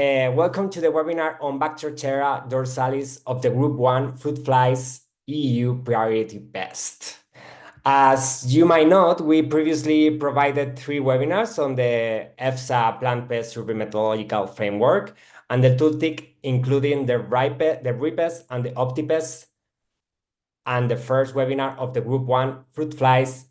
Welcome to the webinar on Bactrocera dorsalis of the Group 1 Fruit Flies EU Priority Pest. As you might note, we previously provided 3 webinars on the EFSA plant pest survey methodological framework and the toolkit, including the Ripest and the OptiPest, and the first webinar of the Group 1 Fruit Flies,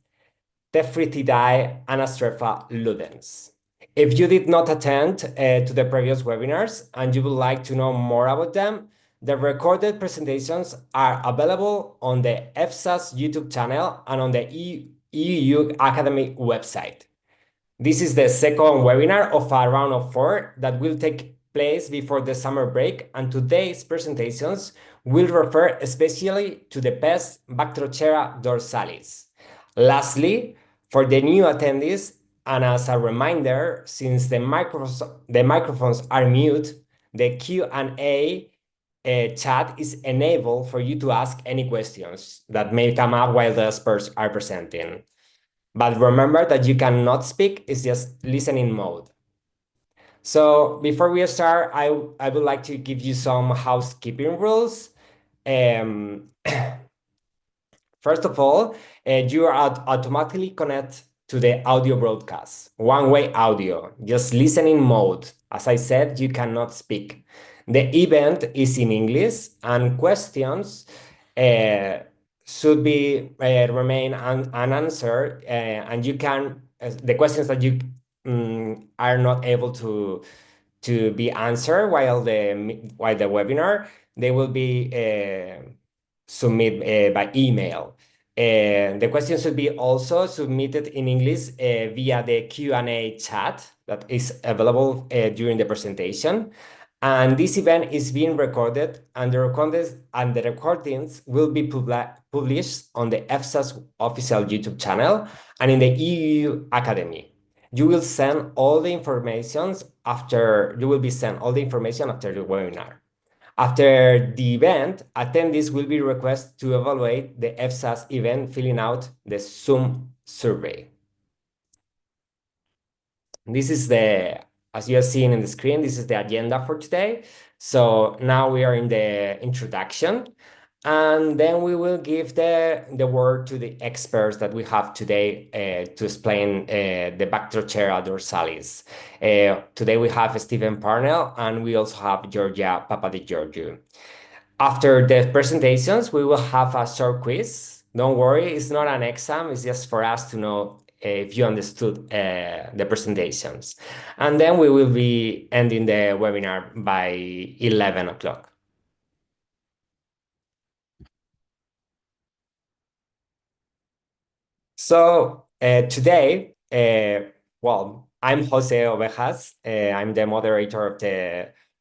Tephrithidae, and Astropha ludens. If you did not attend to the previous webinars and you would like to know more about them, the recorded presentations are available on the EFSA's YouTube channel and on the EU Academy website. This is the second webinar of a round of 4 that will take place before the summer break, and today's presentations will refer especially to the pest Bactrocera dorsalis. Lastly, for the new attendees, and as a reminder, since the microphones are mute, the Q&A chat is enabled for you to ask any questions that may come up while the experts are presenting. But remember that you cannot speak, it's just listening mode. So before we start, I would like to give you some housekeeping rules. First of all, you are automatically connected to the audio broadcast, one-way audio, just listening mode. As I said, you cannot speak. The event is in English, and questions should be remain unanswered, and you can the questions that you are not able to be answered while the webinar, they will be submit by email. The questions should be also submitted in English via the Q&A chat that is available during the presentation. And this event is being recorded, and the recordings will be published on the EFSA's official YouTube channel and in the EU Academy. You will send all the information after the webinar. After the event, attendees will be requested to evaluate the EFSA's event filling out the Zoom survey. This is as you are seeing in the screen, this is the agenda for today. So now we are in the introduction, and then we will give the word to the experts that we have today to explain the Bactrocera dorsalis. Today we have Stephen Parnell, and we also have Georgia Papadegeorgiou. After the presentations, we will have a short quiz. Don't worry, it's not an exam, it's just for us to know if you understood the presentations. And then we will be ending the webinar by 11 o'clock. So today, well, I'm Jose Ovejas. I'm the moderator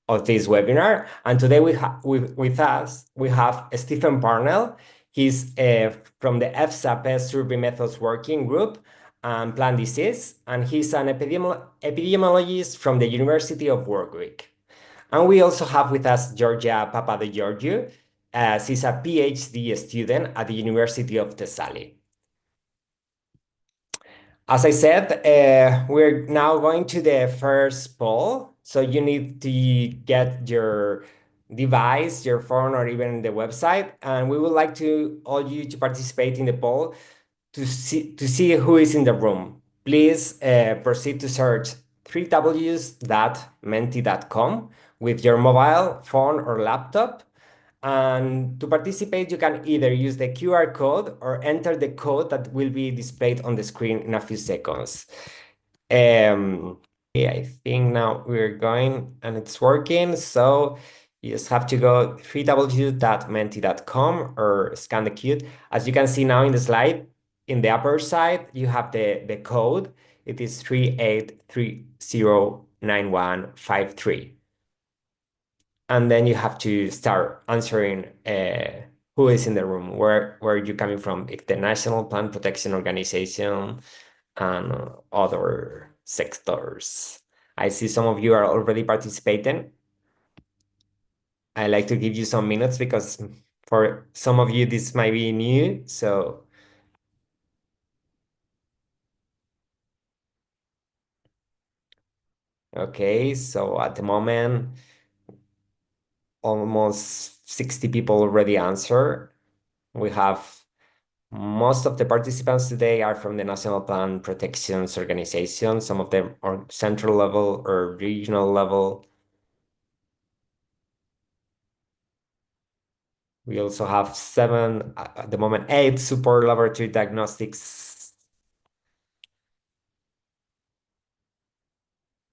of this webinar, and today with us we have Stephen Parnell. He's from the EFSA Pest Survey Methods Working Group and Plant Disease, and he's an epidemiologist from the University of Warwick. And we also have with us Georgia Papadegeorgiou. She's a PhD student at the University of Thessaly. As I said, we're now going to the first poll. So you need to get your device, your phone, or even the website. And we would like all you to participate in the poll to see who is in the room. Please proceed to search www.menti.com with your mobile phone or laptop. And to participate, you can either use the QR code or enter the code that will be displayed on the screen in a few seconds. I think now we're going and it's working. So you just have to go www.menti.com or scan the code. As you can see now in the slide, in the upper side, you have the code. It is 38309153. And then you have to start answering who is in the room, where are you coming from, if the National Plant Protection Organization and other sectors. I see some of you are already participating. I like to give you some minutes because for some of you this might be new, so Okay, so at the moment, almost 60 people already answer. We have most of the participants today are from the National Plant Protections Organization. Some of them are central level or regional level. We also have seven, at the moment, eight support laboratory diagnostics,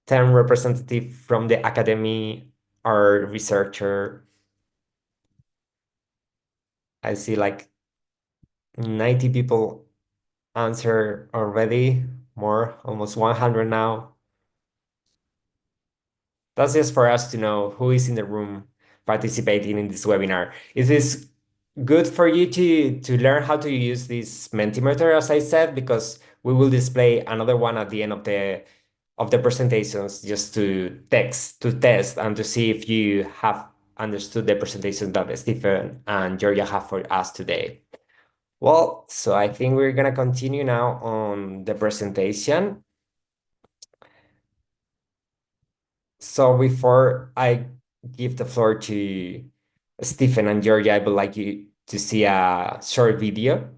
10 representative from the academy or researcher. I see like 90 people answer already, more, almost 100 now. That's just for us to know who is in the room participating in this webinar. Is this good for you to learn how to use this Mentimeter, as I said, because we will display another one at the end of the presentations just to test and to see if you have understood the presentation that Stephen and Georgia have for us today. Well, so I think we're gonna continue now on the presentation. So before I give the floor to Stephen and Georgia, I would like you to see a short video.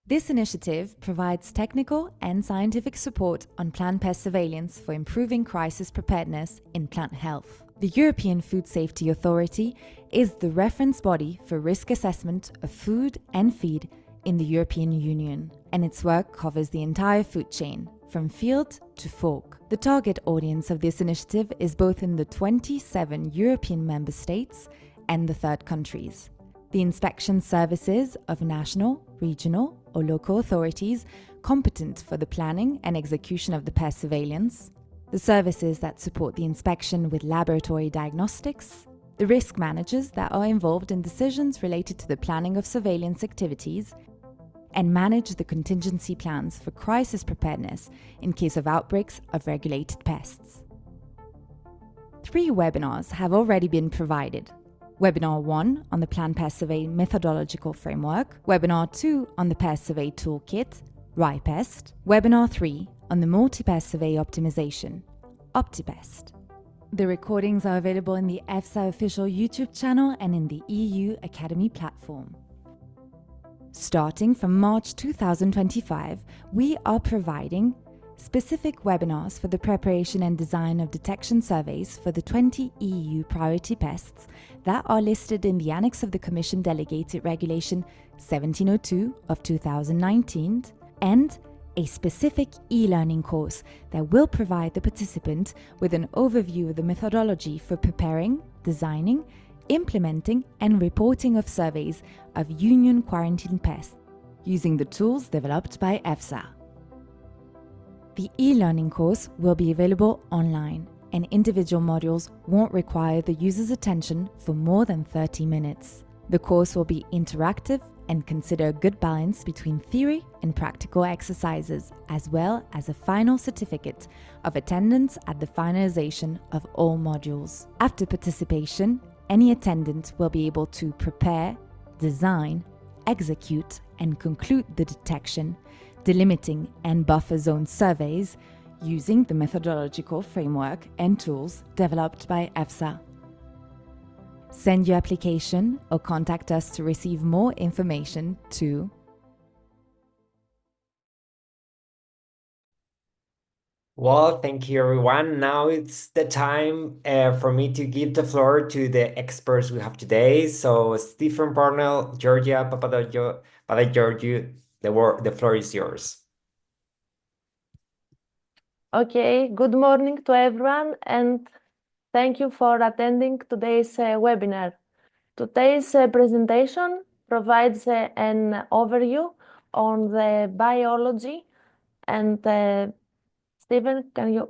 This initiative provides technical and scientific support on plant pest surveillance for improving crisis preparedness in plant health. The European Food Safety Authority is the reference body for risk assessment of food and feed in the European Union, and its work covers the entire food chain, from field to fork. The target audience of this initiative is both in the 27 European member states and the third countries. The inspection services of national, regional, or local authorities competent for the planning and execution of the pest surveillance, the services that support the inspection with laboratory diagnostics, the risk managers that are involved in decisions related to the planning of surveillance activities, and manage the contingency plans for crisis preparedness in case of outbreaks of regulated pests. 3 webinars have already been provided. Webinar 1 on the Plant Pest Survey Methodological Framework, Webinar 2 on the Pest Survey Toolkit, Ripest, Webinar 3 on the Multi-Pest Survey Optimization, Optipest. The recordings are available in the EFSA official YouTube channel and in the EU Academy platform. Starting from March 2025, we are providing specific webinars for the preparation and design of detection surveys for the 20 EU priority pests that are listed in the annex of the Commission Delegated Regulation 1702 of 2019, and a specific e-learning course that will provide the participant with an overview of the methodology for preparing, designing, implementing, and reporting of surveys of Union quarantine pests using the tools developed by EFSA. The e-learning course will be available online, and individual modules won't require the user's attention for more than 30 minutes. The course will be interactive and consider a good balance between theory and practical exercises, as well as a final certificate of attendance at the finalization of all modules. After participation, any attendant will be able to prepare, design, execute, and conclude the detection, delimiting, and buffer zone surveys using the methodological framework and tools developed by EFSA. Send your application or contact us to receive more information to Well, thank you, everyone. Now it's the time for me to give the floor to the experts we have today. So, Stephen Parnell, Georgia Papageorgiou, the floor is yours. Okay, good morning to everyone, and thank you for attending today's webinar. Today's presentation provides an overview on the biology and Stephen, can you,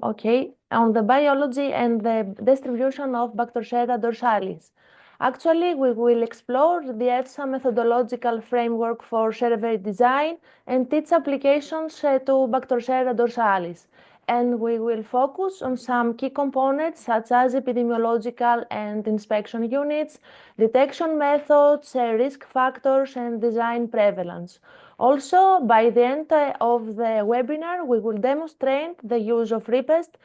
on the biology and the distribution of Bactrocera dorsalis. Actually, we will explore the EFSA methodological framework for survey design and its applications to Bactrocera dorsalis. and we will focus on some key components such as epidemiological and inspection units, detection methods, risk factors, and design prevalence. Also, by the end of the webinar, we will demonstrate the use of Ripest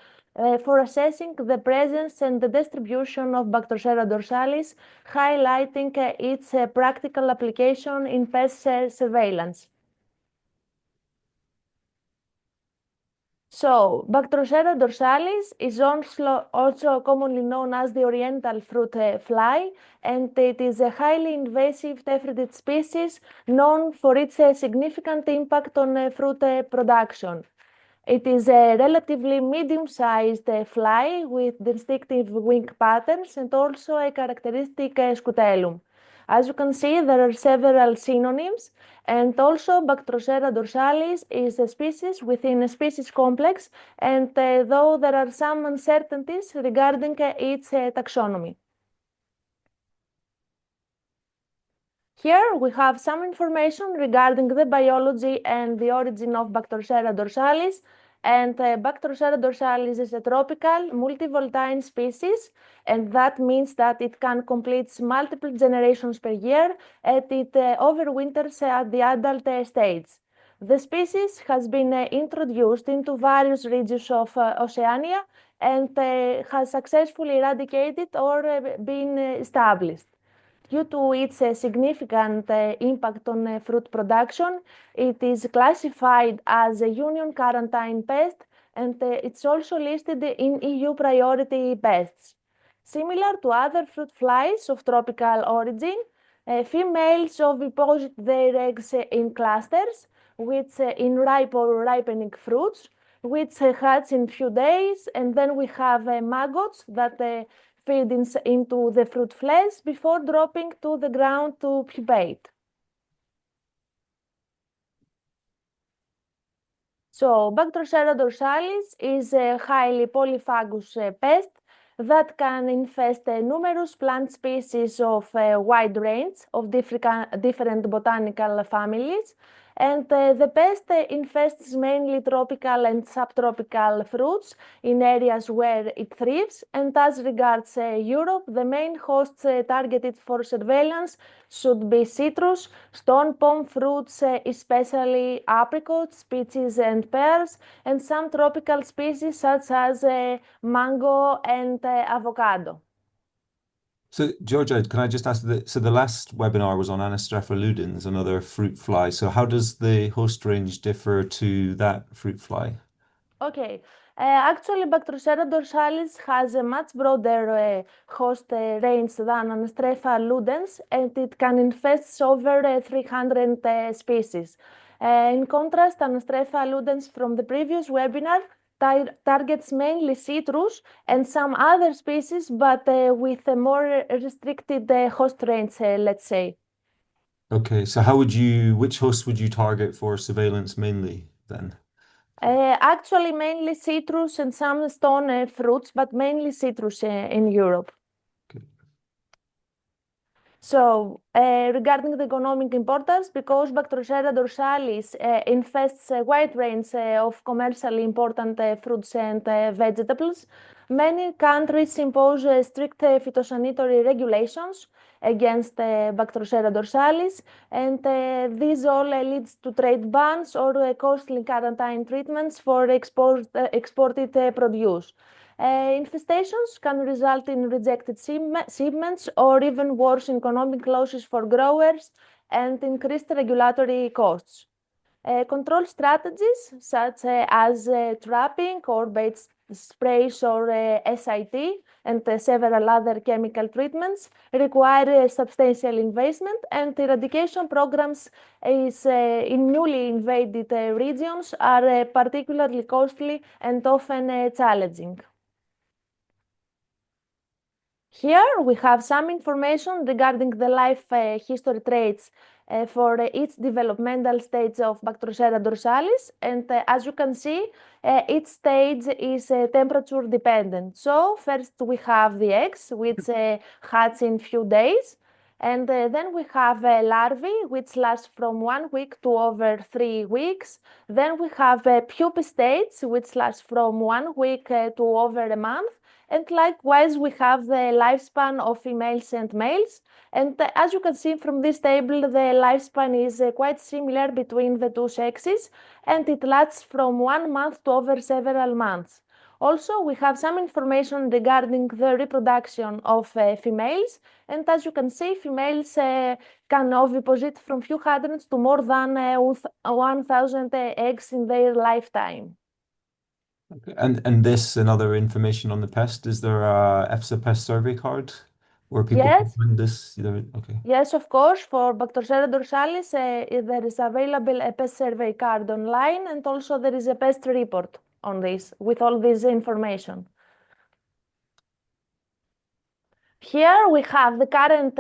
for assessing the presence and the distribution of Bactrocera dorsalis, highlighting its practical application in pest surveillance. So, Bactrocera dorsalis is also commonly known as the oriental fruit fly, and it is a highly invasive tephritid species known for its significant impact on fruit production. It is a relatively medium-sized fly with distinctive wing patterns and also a characteristic scutellum. As you can see, there are several synonyms, and also Bactrocera dorsalis is a species within a species complex, and though there are some uncertainties regarding its taxonomy. Here we have some information regarding the biology and the origin of Bactrocera dorsalis. And Bactrocera dorsalis is a tropical multivoltine species, and that means that it can complete multiple generations per year, and it overwinters at the adult stage. The species has been introduced into various regions of Oceania and has successfully eradicated or been established. Due to its significant impact on fruit production, it is classified as a Union Quarantine pest, and it's also listed in EU priority pests. Similar to other fruit flies of tropical origin, females oviposit their eggs in clusters, which in ripe or ripening fruits, which hatch in few days, and then we have maggots that feed into the fruit flesh before dropping to the ground to pupate. So, Bactrocera dorsalis is a highly polyphagous pest that can infest numerous plant species of a wide range of different botanical families. And the pest infests mainly tropical and subtropical fruits in areas where it thrives. And as regards Europe, the main hosts targeted for surveillance should be citrus, stone palm fruits, especially apricots, peaches, and pears, and some tropical species such as mango and avocado. So, Georgia, can I just ask that? So, the last webinar was on Anastropha ludens, another fruit fly. So, how does the host range differ to that fruit fly? Okay. Actually, Bactrocera dorsalis has a much broader host range than Anastropha ludens, and it can infest over 300 species. In contrast, Anastropha ludens from the previous webinar targets mainly citrus and some other species, but with a more restricted host range, let's say. Okay, so which host would you target for surveillance mainly then? Actually, mainly citrus and some stone fruits, but mainly citrus in Europe. Okay. So, regarding the economic importance, because Bactrocera dorsalis infests a wide range of commercially important fruits and vegetables, many countries impose strict phytosanitary regulations against Bactrocera dorsalis, and this all leads to trade bans or costly quarantine treatments for exported produce. Infestations can result in rejected shipments or even worse economic losses for growers and increased regulatory costs. Control strategies such as trapping or bait sprays or SIT and several other chemical treatments require substantial investment, and eradication programs in newly invaded regions are particularly costly and often challenging. Here we have some information regarding the life history traits for each developmental stage of Bactrocera dorsalis, and as you can see, each stage is temperature dependent. So first we have the eggs, which hatch in few days, And then we have larvae, which last from 1 week to over 3 weeks. Then we have pupa states, which last from 1 week to over a month. And likewise, we have the lifespan of females and males. And as you can see from this table, the lifespan is quite similar between the two sexes, and it lasts from 1 month to over several months. Also, we have some information regarding the reproduction of females, and as you can see, females can oviposit from few hundreds to more than 1,000 eggs in their lifetime. Okay. And this and other information on the pest, is there a EFSA pest survey card where people can Yes, find this? Okay. yes, of course. For Bactrocera dorsalis, there is available a pest survey card online, and also there is a pest report on this with all this information. Here we have the current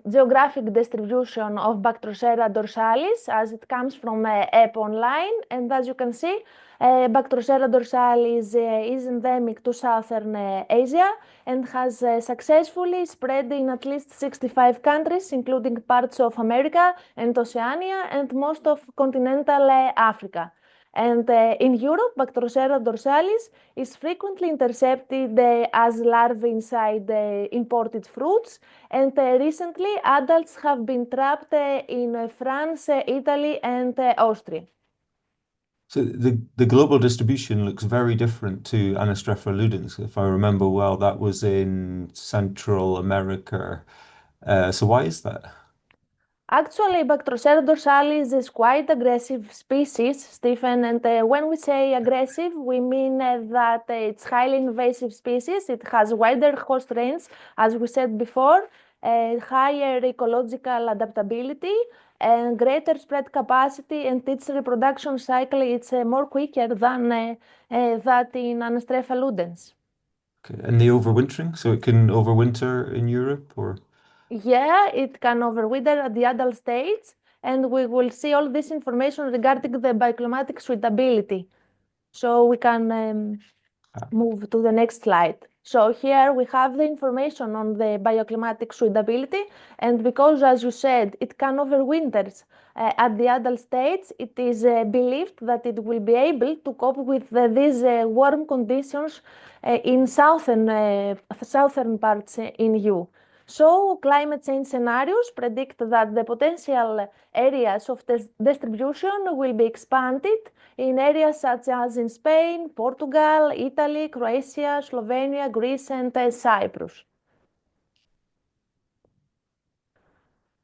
geographic distribution of Bactrocera dorsalis as it comes from app online. And as you can see, Bactrocera dorsalis is endemic to southern Asia and has successfully spread in at least 65 countries, including parts of America and Oceania and most of continental Africa. And in Europe, Bactrocera dorsalis is frequently intercepted as larvae inside imported fruits. And recently, adults have been trapped in France, Italy, and Austria. So the global distribution looks very different to Anastropha ludens. If I remember well, that was in Central America. So why is that? Actually, Bactrocera dorsalis is quite aggressive species, Stephen. And when we say aggressive, we mean that it's highly invasive species. It has wider host range, as we said before, higher ecological adaptability, and greater spread capacity, and its reproduction cycle is more quicker than that in Anastropha ludens. Okay. And the overwintering, so it can overwinter in Europe or? Yeah, it can overwinter at the adult stage, and we will see all this information regarding the bioclimatic suitability. So we can move to the next slide. So here we have the information on the bioclimatic suitability, and because, as you said, it can overwinter at the adult stage, it is believed that it will be able to cope with these warm conditions in southern parts in EU. So climate change scenarios predict that the potential areas of distribution will be expanded in areas such as in Spain, Portugal, Italy, Croatia, Slovenia, Greece, and Cyprus.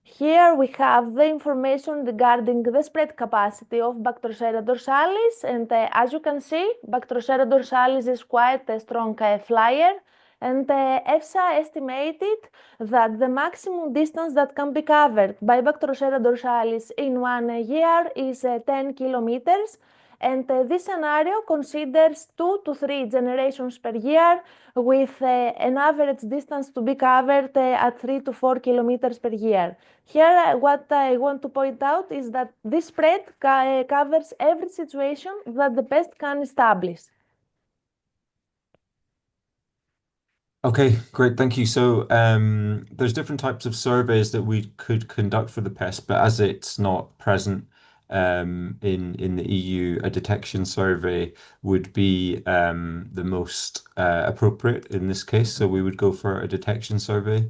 Here we have the information regarding the spread capacity of Bactrocera dorsalis, and as you can see, Bactrocera dorsalis is quite a strong flyer, and EFSA estimated that the maximum distance that can be covered by Bactrocera dorsalis in 1 year is 10 kilometers. And this scenario considers 2 to 3 generations per year with an average distance to be covered at 3 to 4 kilometers per year. Here, what I want to point out is that this spread covers every situation that the pest can establish. Okay, great, thank you. So there's different types of surveys that we could conduct for the pest, but as it's not present in the EU, a detection survey would be the most appropriate in this case. So we would go for a detection survey.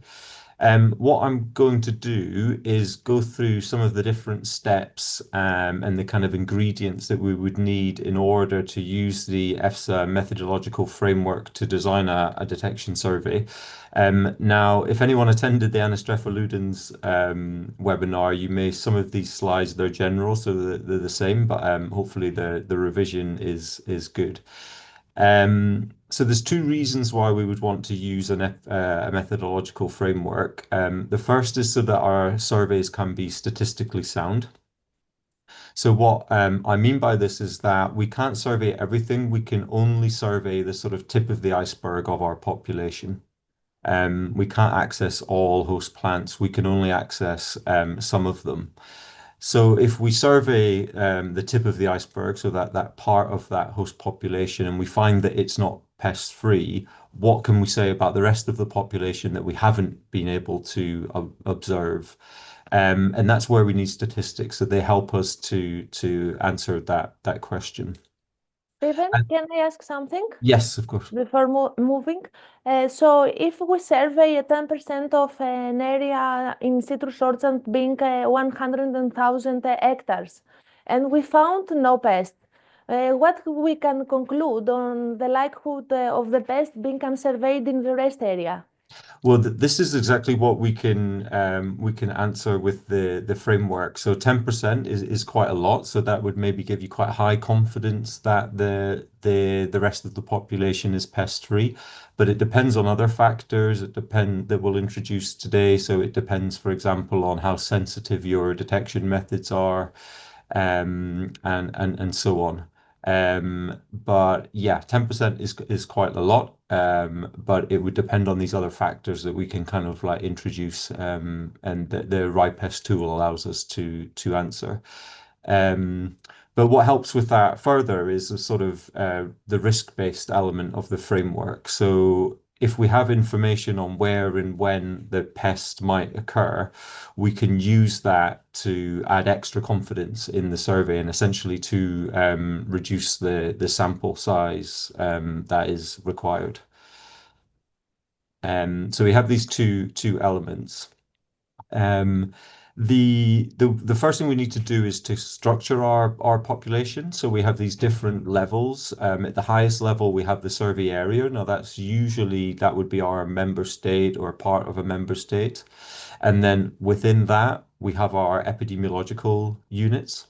What I'm going to do is go through some of the different steps and the kind of ingredients that we would need in order to use the EFSA methodological framework to design a detection survey. Now, if anyone attended the Anastropha ludens webinar, you may, some of these slides, they're general, so they're the same, but hopefully the revision is good. So there's two reasons why we would want to use a methodological framework. The first is so that our surveys can be statistically sound. So what I mean by this is that we can't survey everything. We can only survey the sort of tip of the iceberg of our population. We can't access all host plants. We can only access some of them. So if we survey the tip of the iceberg, so that part of that host population, and we find that it's not pest-free, what can we say about the rest of the population that we haven't been able to observe? And that's where we need statistics, so they help us to answer that question. Stephen, And can I ask something yes, of course. before moving? So if we survey 10% of an area in citrus orchard being 100,000 hectares, and we found no pest, what we can conclude on the likelihood of the pest being unsurveyed in the rest area? Well, this is exactly what we can answer with the framework. So 10% is quite a lot. So that would maybe give you quite high confidence that the rest of the population is pest free. But it depends on other factors. That we'll introduce today. So it depends, for example, on how sensitive your detection methods are, and so on. But yeah, 10% is quite a lot. But it would depend on these other factors that we can kind of like introduce, and the Ripest tool allows us to answer. Um, but what helps with that further is a sort of the risk-based element of the framework. So if we have information on where and when the pest might occur, we can use that to add extra confidence in the survey and essentially to reduce the sample size that is required. So we have these two elements. Um, the first thing we need to do is to structure our population. So we have these different levels. At the highest level, we have the survey area. Now that would be our member state or part of a member state. And then within that, we have our epidemiological units.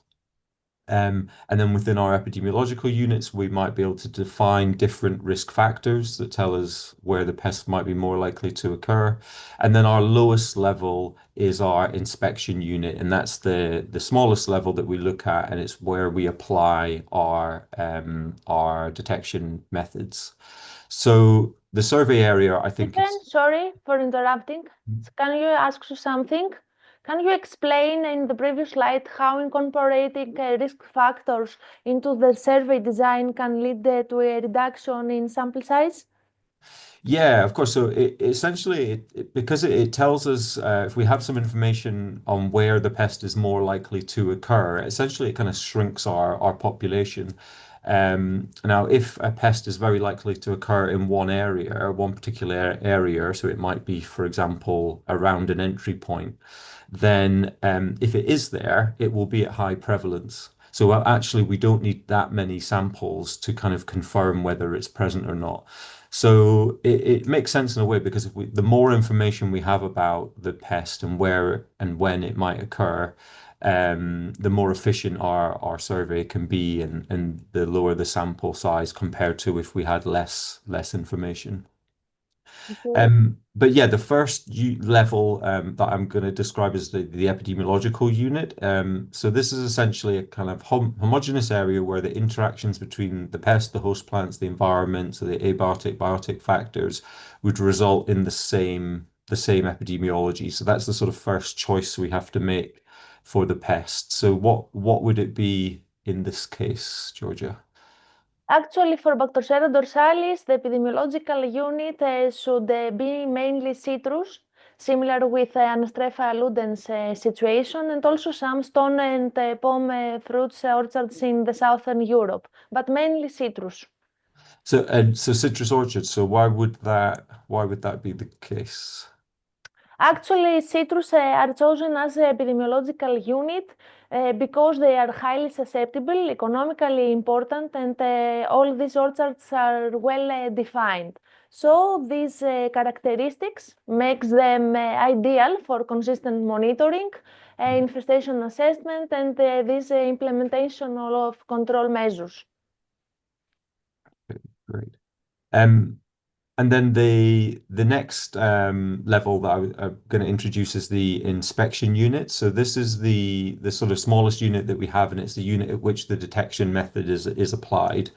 And then within our epidemiological units, we might be able to define different risk factors that tell us where the pest might be more likely to occur. And then our lowest level is our inspection unit, and that's the smallest level that we look at, and it's where we apply our detection methods. So the survey area, I think, Stephen, is sorry for interrupting. Can you ask you something? Can you explain in the previous slide how incorporating risk factors into the survey design can lead to a reduction in sample size? yeah, of course. So essentially, because it tells us if we have some information on where the pest is more likely to occur, essentially it kind of shrinks our population. Now, if a pest is very likely to occur in one area, or one particular area, so it might be, for example, around an entry point, then if it is there, it will be at high prevalence. So actually, we don't need that many samples to kind of confirm whether it's present or not. So it makes sense in a way because the more information we have about the pest and where and when it might occur, the more efficient our survey can be, and the lower the sample size compared to if we had less information. Okay. But yeah, the first level that I'm going to describe is the epidemiological unit. So this is essentially a kind of homogeneous area where the interactions between the pest, the host plants, the environment, so the abiotic, biotic factors would result in the same epidemiology. So that's the sort of first choice we have to make for the pest. So what would it be in this case, Georgia? Actually, for Bactrocera dorsalis, the epidemiological unit should be mainly citrus, similar with Anastrefa ludens situation, and also some stone and palm fruits orchards in the southern Europe, but mainly citrus. So citrus orchards. So why would that be the case? Actually, citrus are chosen as an epidemiological unit because they are highly susceptible, economically important, and all these orchards are well defined. So these characteristics makes them ideal for consistent monitoring, infestation assessment, and this implementation of control measures. Great. Um, and then the next level that I'm going to introduce is the inspection unit. So this is the sort of smallest unit that we have, and it's the unit at which the detection method is applied.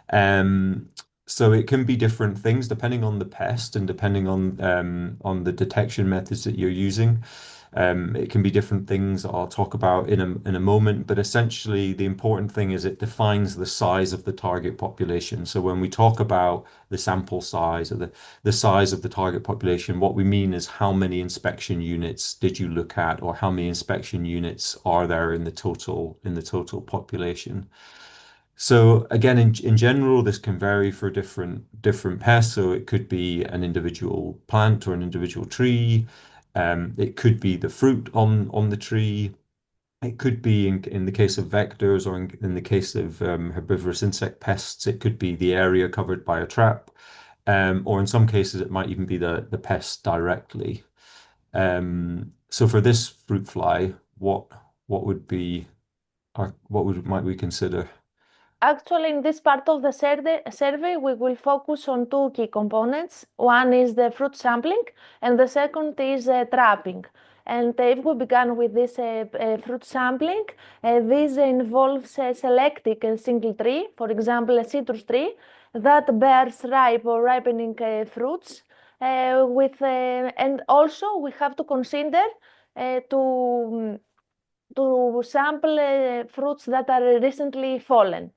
Um, so it can be different things depending on the pest and depending on the detection methods that you're using. It can be different things I'll talk about in a moment, but essentially the important thing is it defines the size of the target population. So when we talk about the sample size or the size of the target population, what we mean is how many inspection units did you look at, or how many inspection units are there in the total population. So again, in general, this can vary for different pests. So it could be an individual plant or an individual tree. It could be the fruit on the tree. It could be in the case of vectors, or in the case of herbivorous insect pests, it could be the area covered by a trap. Or in some cases, it might even be the pest directly. So for this fruit fly, what would be might we consider? Actually, in this part of the survey, we will focus on two key components. One is the fruit sampling, and the second is trapping. And if we begin with this fruit sampling, this involves selecting a single tree, for example, a citrus tree, that bears ripe or ripening fruits. And also we have to consider to sample fruits that are recently fallen.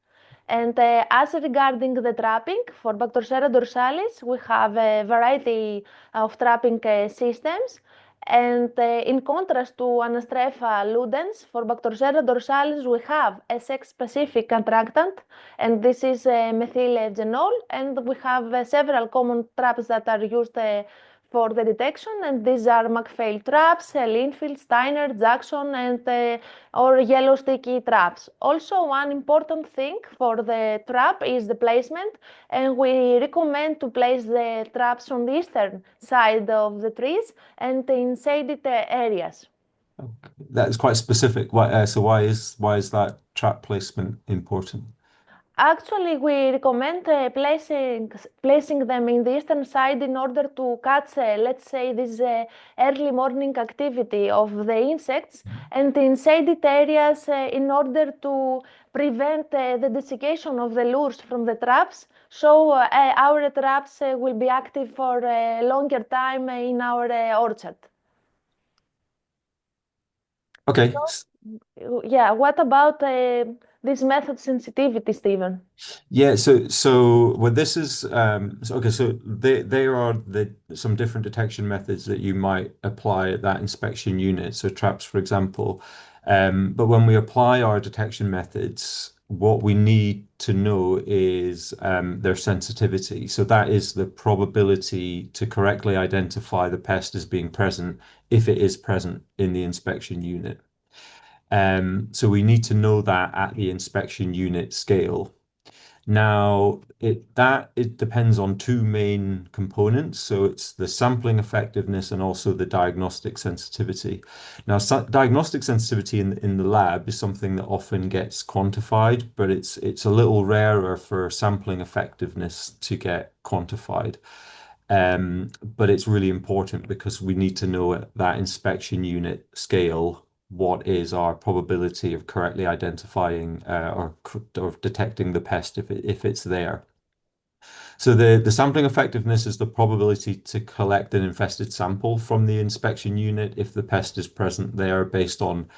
And as regarding the trapping, for Bactrocera dorsalis, we have a variety of trapping systems. And in contrast to Anastropha ludens, for Bactrocera dorsalis, we have a sex-specific attractant, and this is methylgenol. And we have several common traps that are used for the detection, and these are McPhail traps, Linfield, Steiner, Jackson, and or yellow sticky traps. Also, one important thing for the trap is the placement, and we recommend to place the traps on the eastern side of the trees and in shaded areas. That's quite specific. So why is that trap placement important? Actually, we recommend placing them in the eastern side in order to catch, let's say, this early morning activity of the insects, and in shaded areas in order to prevent the desiccation of the lures from the traps. So our traps will be active for a longer time in our orchard. Okay. Yeah, what about this method sensitivity, Stephen? Yeah, so well, this is okay. So there are some different detection methods that you might apply at that inspection unit. So traps, for example. But when we apply our detection methods, what we need to know is their sensitivity. So that is the probability to correctly identify the pest as being present if it is present in the inspection unit. So we need to know that at the inspection unit scale. Now, it depends on two main components. So it's the sampling effectiveness and also the diagnostic sensitivity. Now, diagnostic sensitivity in the lab is something that often gets quantified, but it's a little rarer for sampling effectiveness to get quantified. But it's really important because we need to know at that inspection unit scale what is our probability of correctly identifying or detecting the pest if it's there. So the sampling effectiveness is the probability to collect an infested sample from the inspection unit if the pest is present there based on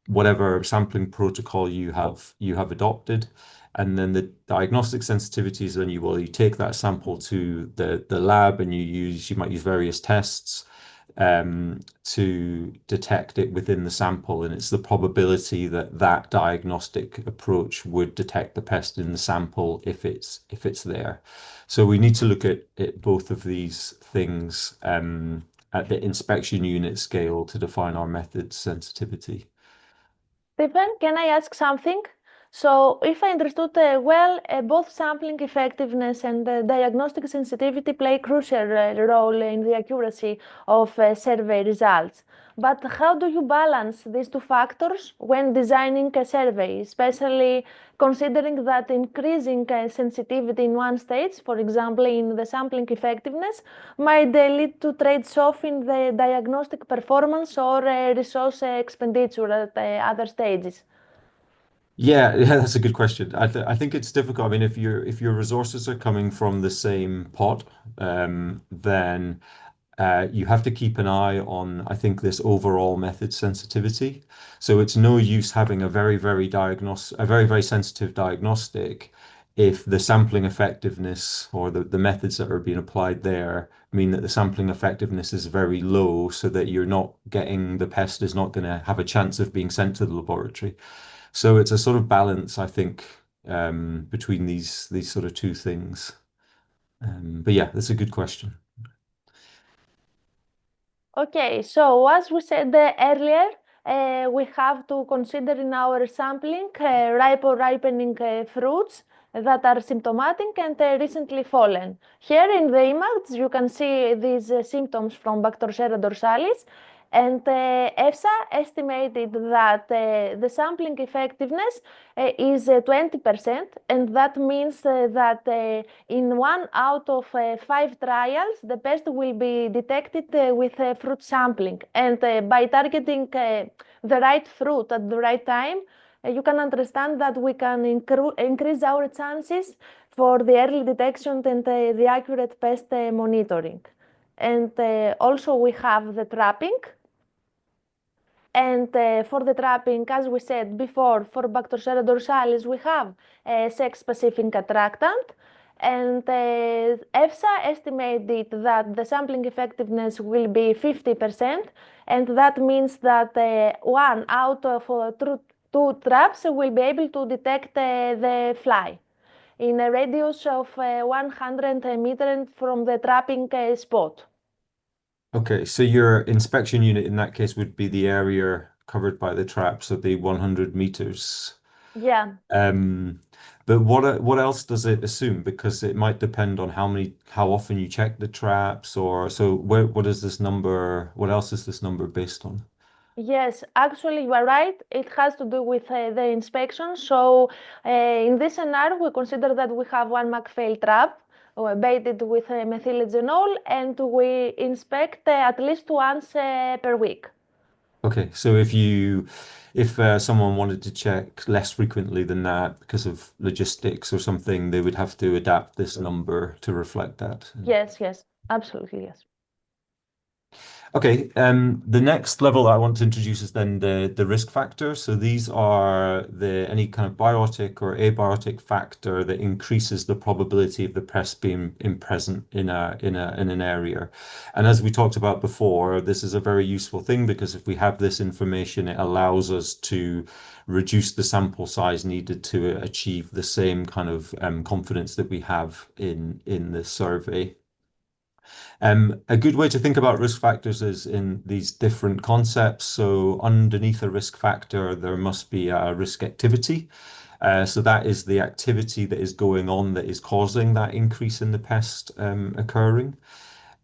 whatever sampling protocol you have adopted. And then the diagnostic sensitivities, then you take that sample to the lab and you might use various tests to detect it within the sample, and it's the probability that that diagnostic approach would detect the pest in the sample if it's there. So we need to look at both of these things at the inspection unit scale to define our method sensitivity. Stephen, can I ask something? So, if I understood well, both sampling effectiveness and diagnostic sensitivity play a crucial role in the accuracy of survey results. But how do you balance these two factors when designing a survey, especially considering that increasing sensitivity in one stage, for example, in the sampling effectiveness, might lead to trade-off in the diagnostic performance or resource expenditure at other stages? Yeah, that's a good question. I think it's difficult. I mean, if your resources are coming from the same pot, then you have to keep an eye on, I think, this overall method sensitivity. So it's no use having a very, very sensitive diagnostic if the sampling effectiveness or the methods that are being applied there mean that the sampling effectiveness is very low, so that you're not getting the pest is not going to have a chance of being sent to the laboratory. So it's a sort of balance, I think, between these sort of two things. But yeah, that's a good question. Okay, so as we said earlier, we have to consider in our sampling ripe or ripening fruits that are symptomatic and recently fallen. Here in the image, you can see these symptoms from Bactrocera dorsalis, and EFSA estimated that the sampling effectiveness is 20%, and that means that in 1 out of 5 trials, the pest will be detected with fruit sampling. And by targeting the right fruit at the right time, you can understand that we can increase our chances for the early detection and the accurate pest monitoring. And also we have the trapping. And for the trapping, as we said before, for Bactrocera dorsalis, we have a sex-specific attractant. And EFSA estimated that the sampling effectiveness will be 50%. And that means that 1 out of 2 traps will be able to detect the fly in a radius of 100 meters from the trapping spot. Okay, so your inspection unit in that case would be the area covered by the trap, so the 100 meters. Yeah. Um, but what else does it assume? Because it might depend on how often you check the traps, or so what is this number? What else is this number based on? Yes, actually, you are right. It has to do with the inspection. So, in this scenario, we consider that we have one McPhail trap baited with methylenol, and we inspect at least once per week. Okay, so if someone wanted to check less frequently than that because of logistics or something, they would have to adapt this number to reflect that. Yes, yes, absolutely, yes. Okay, the next level I want to introduce is then the risk factors. So these are any kind of biotic or abiotic factor that increases the probability of the pest being present in an area. And as we talked about before, this is a very useful thing because if we have this information, it allows us to reduce the sample size needed to achieve the same kind of confidence that we have in the survey. A good way to think about risk factors is in these different concepts. So underneath a risk factor, there must be a risk activity. So that is the activity that is going on that is causing that increase in the pest occurring.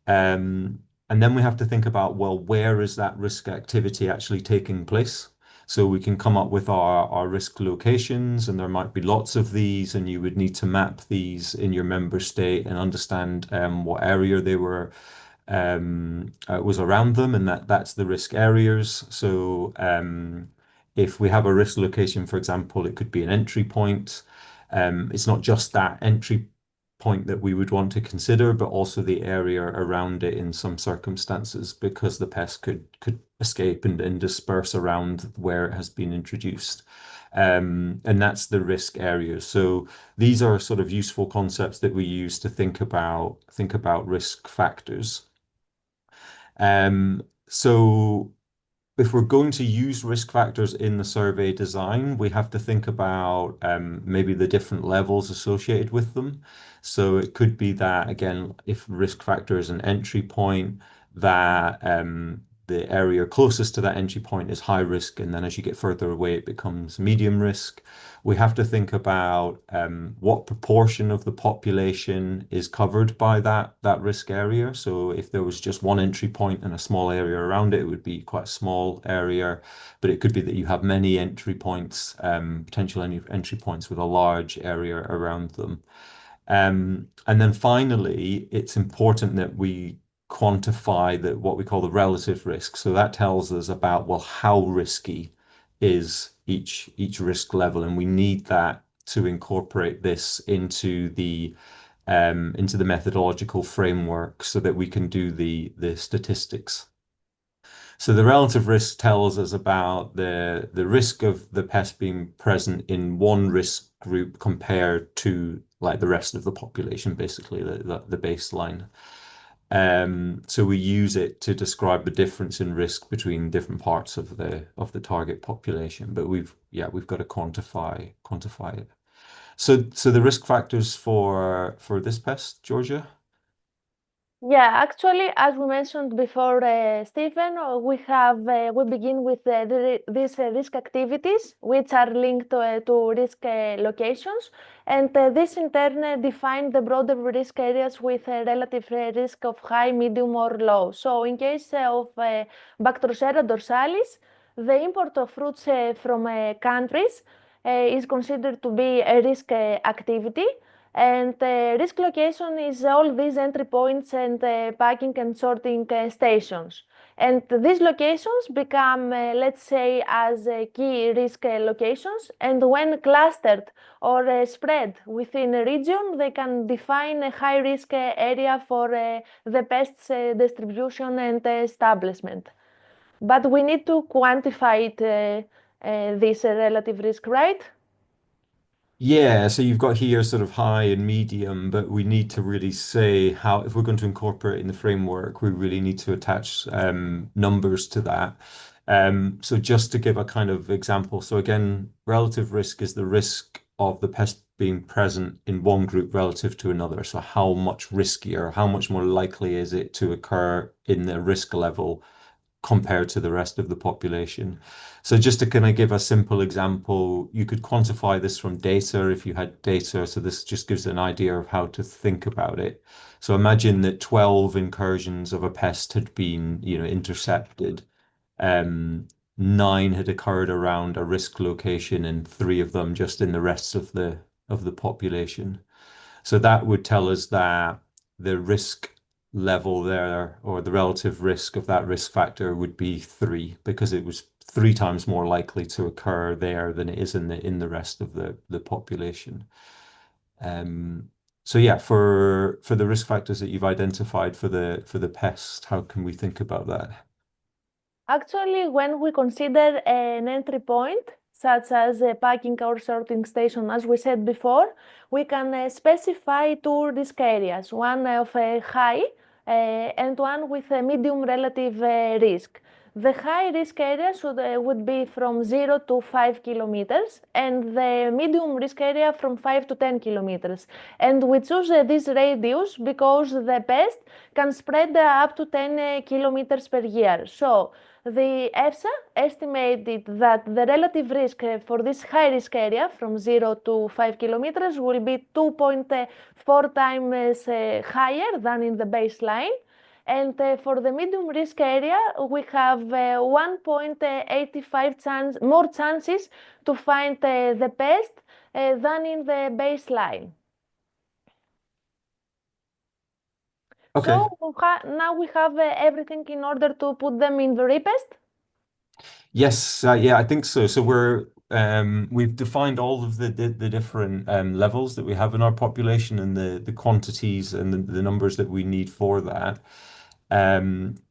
And then we have to think about, well, where is that risk activity actually taking place? So we can come up with our risk locations, and there might be lots of these, and you would need to map these in your member state and understand what area they were was around them, and that's the risk areas. So if we have a risk location, for example, it could be an entry point. It's not just that entry point that we would want to consider, but also the area around it in some circumstances, because the pest could escape and disperse around where it has been introduced. And that's the risk areas. So these are sort of useful concepts that we use to think about risk factors. So if we're going to use risk factors in the survey design, we have to think about maybe the different levels associated with them. So it could be that, again, if risk factor is an entry point, that the area closest to that entry point is high risk, and then as you get further away, it becomes medium risk. We have to think about what proportion of the population is covered by that risk area. So if there was just one entry point and a small area around it, it would be quite a small area. But it could be that you have many entry points, potential entry points with a large area around them. And then finally, it's important that we quantify what we call the relative risk. So that tells us about, well, how risky is each risk level, and we need that to incorporate this into the into the methodological framework so that we can do the statistics. So the relative risk tells us about the risk of the pest being present in one risk group compared to like the rest of the population, basically the baseline. So we use it to describe the difference in risk between different parts of the target population. But we've got to quantify it. So the risk factors for this pest, Georgia? Yeah, actually, as we mentioned before, Stephen, we begin with these risk activities, which are linked to risk locations, and this in turn define the broader risk areas with a relative risk of high, medium, or low. So, in case of Bactrocera dorsalis, the import of fruits from countries is considered to be a risk activity. And risk location is all these entry points and packing and sorting stations. And these locations become, let's say, as key risk locations. And when clustered or spread within a region, they can define a high risk area for the pest's distribution and establishment. But we need to quantify this relative risk, right? Yeah, so you've got here sort of high and medium, but we need to really say how, if we're going to incorporate in the framework, we really need to attach numbers to that. So just to give a kind of example, so again, relative risk is the risk of the pest being present in one group relative to another. So how much riskier, how much more likely is it to occur in the risk level compared to the rest of the population. So just to kind of give a simple example, you could quantify this from data if you had data. So this just gives an idea of how to think about it. So imagine that 12 incursions of a pest had been, intercepted. Nine had occurred around a risk location and three of them just in the rest of the population. So that would tell us that the risk level there, or the relative risk of that risk factor, would be 3 because it was 3 times more likely to occur there than it is in the rest of the population. So yeah, for the risk factors that you've identified for the pest, how can we think about that? Actually, when we consider an entry point, such as a packing or sorting station, as we said before, we can specify two risk areas, one of a high and one with a medium relative risk. The high risk area would be from 0 to 5 kilometers, and the medium risk area from 5 to 10 kilometers. And we choose this radius because the pest can spread up to 10 kilometers per year. So the EFSA estimated that the relative risk for this high risk area from 0 to 5 kilometers will be 2.4 times higher than in the baseline. And for the medium risk area, we have 1.85 more chances to find the pest than in the baseline. Okay. So now we have everything in order to put them in the Ripest. Yes, yeah, I think so. So we've defined all of the different levels that we have in our population and the quantities and the numbers that we need for that.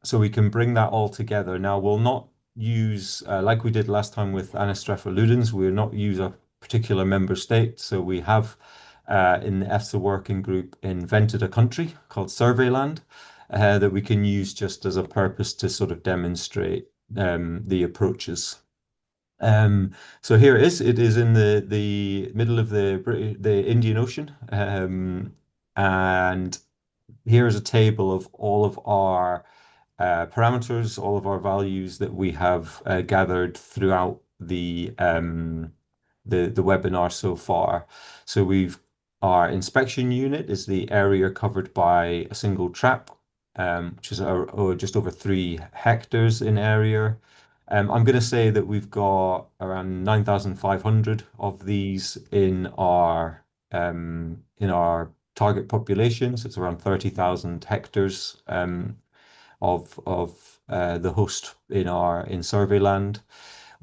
So we can bring that all together. Now we'll not use like we did last time with Anastrepha ludens. We'll not use a particular member state. So we have in the EFSA working group invented a country called Surveyland that we can use just as a purpose to sort of demonstrate the approaches. So here it is. It is in the middle of the Indian Ocean, and here is a table of all of our parameters, all of our values that we have gathered throughout the webinar so far. So our inspection unit is the area covered by a single trap, which is just over 3 hectares in area. I'm going to say that we've got around 9,500 of these in our target population. So it's around 30,000 hectares of the host in Surveyland.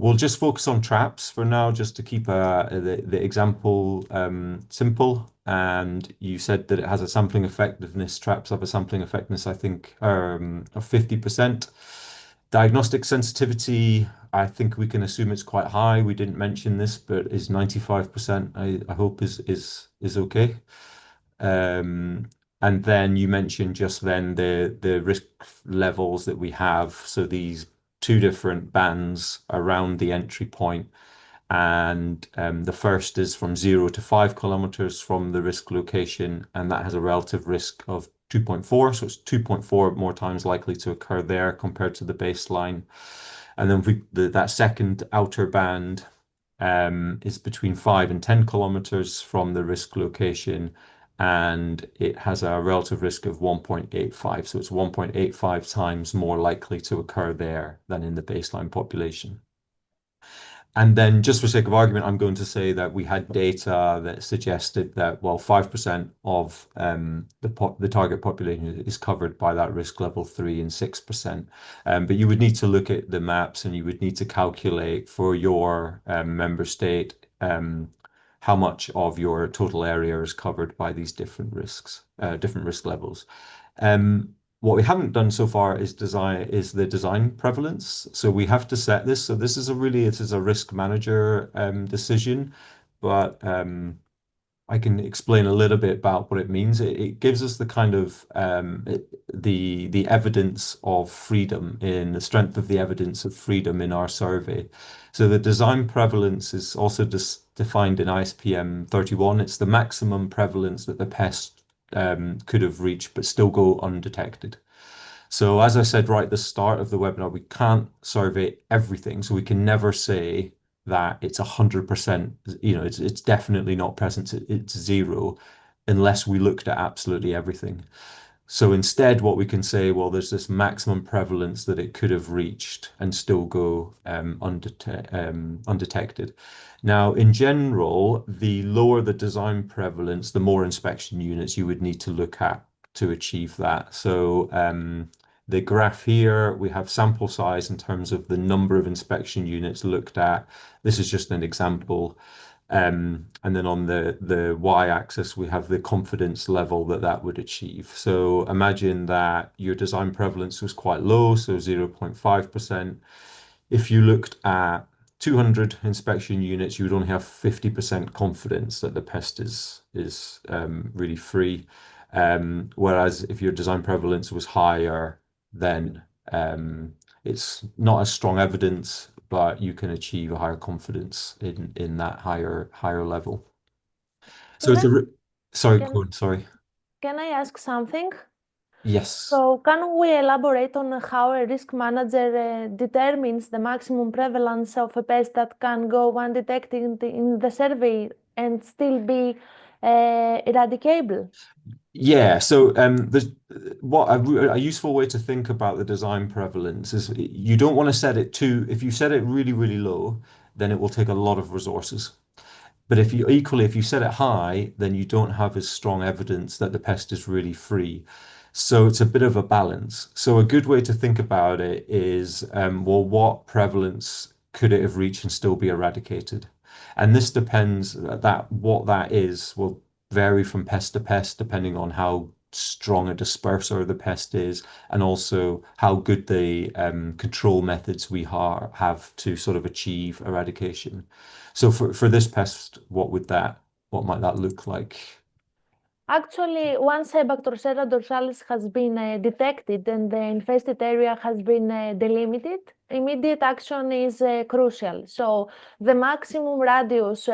We'll just focus on traps for now, just to keep the example simple. And you said that it has a sampling effectiveness. Traps have a sampling effectiveness, I think, of 50%. Diagnostic sensitivity, I think we can assume it's quite high. We didn't mention this, but is 95%. I hope is okay. And then you mentioned just then the risk levels that we have. So these two different bands around the entry point, and the first is from 0 to 5 kilometers from the risk location, and that has a relative risk of 2.4. So it's 2.4 more times likely to occur there compared to the baseline. And then that second outer band is between 5 and 10 kilometers from the risk location, and it has a relative risk of 1.85. So it's 1.85 times more likely to occur there than in the baseline population. And then, just for sake of argument, I'm going to say that we had data that suggested that, well, 5% of the target population is covered by that risk level 3 and 6%. But you would need to look at the maps, and you would need to calculate for your member state how much of your total area is covered by these different risks, different risk levels. What we haven't done so far is the design prevalence. So we have to set this. So this is a risk manager decision, but I can explain a little bit about what it means. It gives us the kind of the evidence of freedom, in the strength of the evidence of freedom in our survey. So the design prevalence is also defined in ISPM 31. It's the maximum prevalence that the pest could have reached but still go undetected. So as I said right at the start of the webinar, we can't survey everything. So we can never say that it's 100%, it's definitely not present, it's zero, unless we looked at absolutely everything. So instead, what we can say, well, there's this maximum prevalence that it could have reached and still go undetected. Now, in general, the lower the design prevalence, the more inspection units you would need to look at to achieve that. So the graph here, we have sample size in terms of the number of inspection units looked at. This is just an example. And then on the y-axis, we have the confidence level that would achieve. So imagine that your design prevalence was quite low, so 0.5%. If you looked at 200 inspection units, you would only have 50% confidence that the pest is really free. Whereas if your design prevalence was higher, then it's not as strong evidence, but you can achieve a higher confidence in that higher level. So it's sorry, Gordon, sorry. Can I ask something? Yes. So can we elaborate on how a risk manager determines the maximum prevalence of a pest that can go undetected in the survey and still be eradicable? Yeah, so a useful way to think about the design prevalence is you don't want to set it if you set it really, really low, then it will take a lot of resources. But if you set it high, then you don't have as strong evidence that the pest is really free. So it's a bit of a balance. So a good way to think about it is, well, what prevalence could it have reached and still be eradicated? And this depends what that is will vary from pest to pest, depending on how strong a disperser the pest is, and also how good the control methods we have to sort of achieve eradication. So for this pest, what might that look like? Actually, once Bactrocera dorsalis has been detected and the infested area has been delimited, immediate action is crucial. So the maximum radius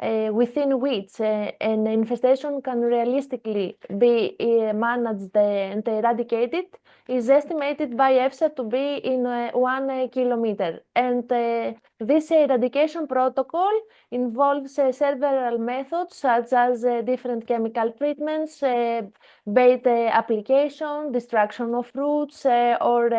within which an infestation can realistically be managed and eradicated is estimated by EFSA to be in 1 kilometer. And this eradication protocol involves several methods such as different chemical treatments, bait application, destruction of roots, or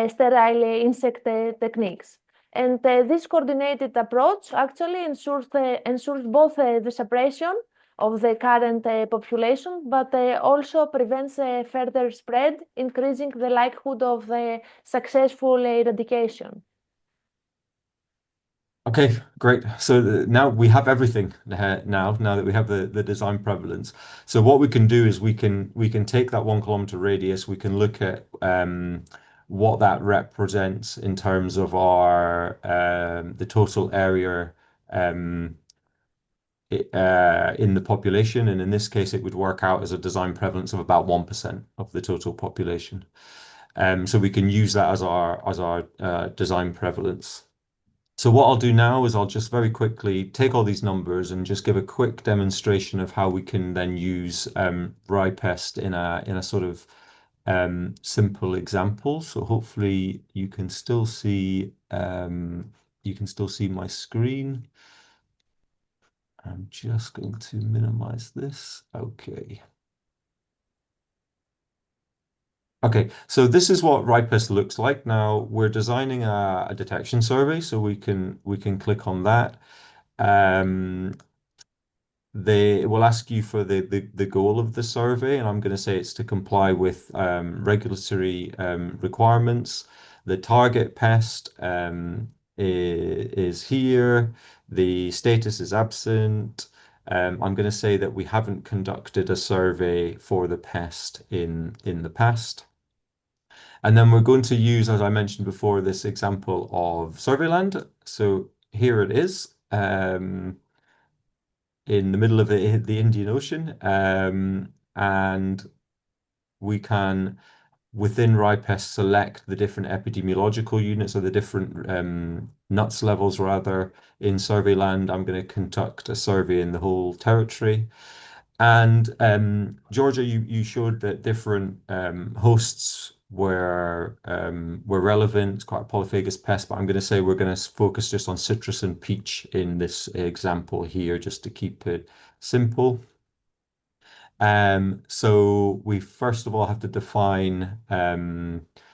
sterile insect techniques. And this coordinated approach actually ensures both the suppression of the current population, but also prevents further spread, increasing the likelihood of successful eradication. Okay, great. So now we have everything now that we have the design prevalence. So what we can do is we can take that 1 kilometer radius, we can look at what that represents in terms of our the total area um, in the population, and in this case, it would work out as a design prevalence of about 1% of the total population. So we can use that as our design prevalence. So what I'll do now is I'll just very quickly take all these numbers and just give a quick demonstration of how we can then use Ripest in a sort of simple example. So hopefully you can still see my screen. I'm just going to minimize this. Okay. Okay, so this is what Ripest looks like. Now we're designing a detection survey, so we can click on that. Um, They will ask you for the goal of the survey, and I'm going to say it's to comply with regulatory requirements. The target pest is here. The status is absent. I'm going to say that we haven't conducted a survey for the pest in the past. And then we're going to use, as I mentioned before, this example of Surveyland. So here it is. In the middle of the Indian Ocean. And we can, within Ripest, select the different epidemiological units or the different NUTS levels rather in Surveyland. I'm going to conduct a survey in the whole territory. And Georgia, you showed that different hosts were relevant. It's quite a polyphagous pest, but I'm going to say we're going to focus just on citrus and peach in this example here, just to keep it simple. So we first of all have to define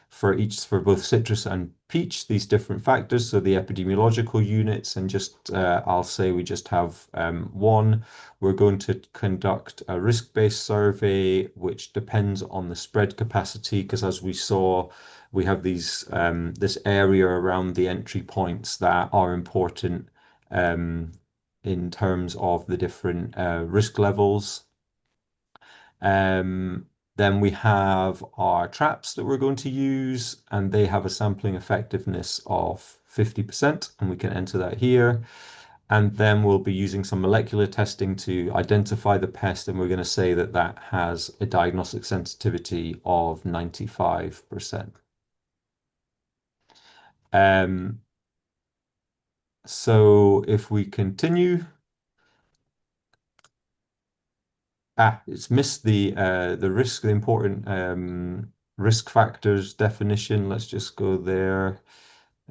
for both citrus and peach these different factors. So the epidemiological units, and just I'll say we just have one. We're going to conduct a risk-based survey, which depends on the spread capacity, because as we saw, we have this area around the entry points that are important in terms of the different risk levels. Um, then we have our traps that we're going to use, and they have a sampling effectiveness of 50%, and we can enter that here. And then we'll be using some molecular testing to identify the pest, and we're going to say that that has a diagnostic sensitivity of 95%. So if we continue, it's missed the risk, the important risk factors definition. Let's just go there.